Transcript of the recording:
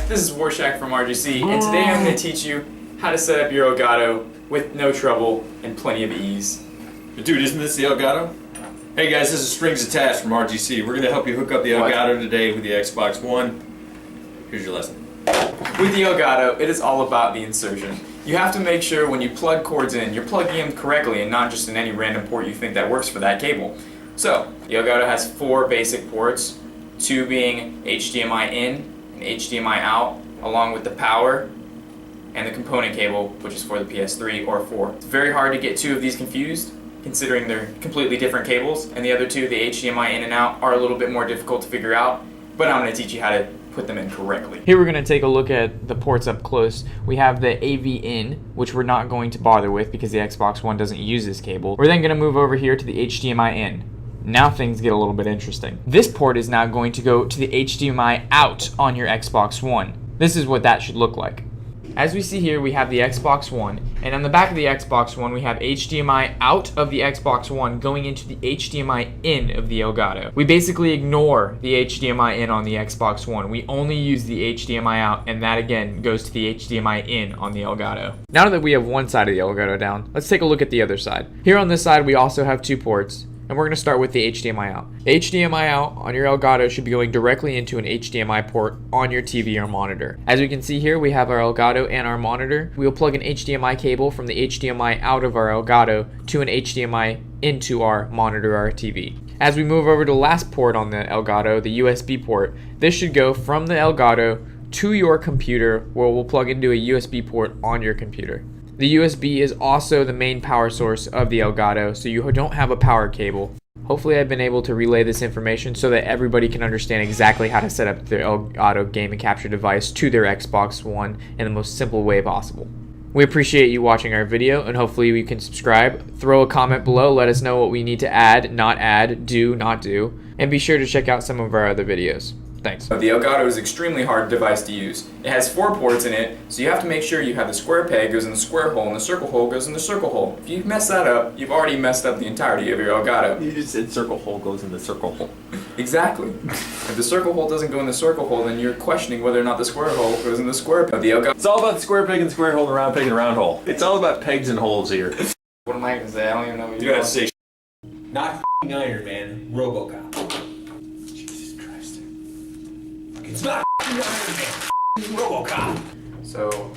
This is Warshak from RGC, and today I'm going to teach you how to set up your Elgato with no trouble and plenty of ease. Dude, isn't this the Elgato? Hey guys, this is Strings Attached from RGC. We're going to help you hook up the Elgato today with the Xbox One. Here's your lesson. With the Elgato, it is all about the insertion. You have to make sure when you plug cords in, you're plugging them correctly and not just in any random port you think that works for that cable. So, the Elgato has 4 basic ports, 2 being HDMI in and HDMI out, along with the power and the component cable, which is for the PS3 or 4. It's very hard to get 2 of these confused, considering they're completely different cables, and the other 2, the HDMI in and out, are a little bit more difficult to figure out, but I'm going to teach you how to put them in correctly. Here we're going to take a look at the ports up close. We have the AV in, which we're not going to bother with because the Xbox One doesn't use this cable. We're then going to move over here to the HDMI in. Now things get a little bit interesting. This port is now going to go to the HDMI out on your Xbox One. This is what that should look like. As we see here, we have the Xbox One, and on the back of the Xbox One, we have HDMI out of the Xbox One going into the HDMI in of the Elgato. We basically ignore the HDMI in on the Xbox One. We only use the HDMI out, and that again goes to the HDMI in on the Elgato. Now that we have one side of the Elgato down, let's take a look at the other side. Here on this side, we also have 2 ports. And we're going to start with the HDMI out. The HDMI out on your Elgato should be going directly into an HDMI port on your TV or monitor. As we can see here, we have our Elgato and our monitor. We will plug an HDMI cable from the HDMI out of our Elgato to an HDMI into our monitor or our TV. As we move over to the last port on the Elgato, the USB port, this should go from the Elgato to your computer, where we'll plug into a USB port on your computer. The USB is also the main power source of the Elgato, so you don't have a power cable. Hopefully I've been able to relay this information so that everybody can understand exactly how to set up their Elgato game and capture device to their Xbox One in the most simple way possible. We appreciate you watching our video, and hopefully you can subscribe. Throw a comment below, let us know what we need to add, not add, do, not do, and be sure to check out some of our other videos. Thanks. The Elgato is an extremely hard device to use. It has 4 ports in it, so you have to make sure you have the square peg goes in the square hole and the circle hole goes in the circle hole. If you mess that up, you've already messed up the entirety of your Elgato. You just said circle hole goes in the circle hole. Exactly. If the circle hole doesn't go in the circle hole, then you're questioning whether or not the square hole goes in the square peg. The Elgato. It's all about the square peg and the square hole and the round peg and the round hole. It's all about pegs and holes here. What am I going to say? I don't even know what you gotta say. Not Iron Man, RoboCop. It's not Iron Man, it's RoboCop. So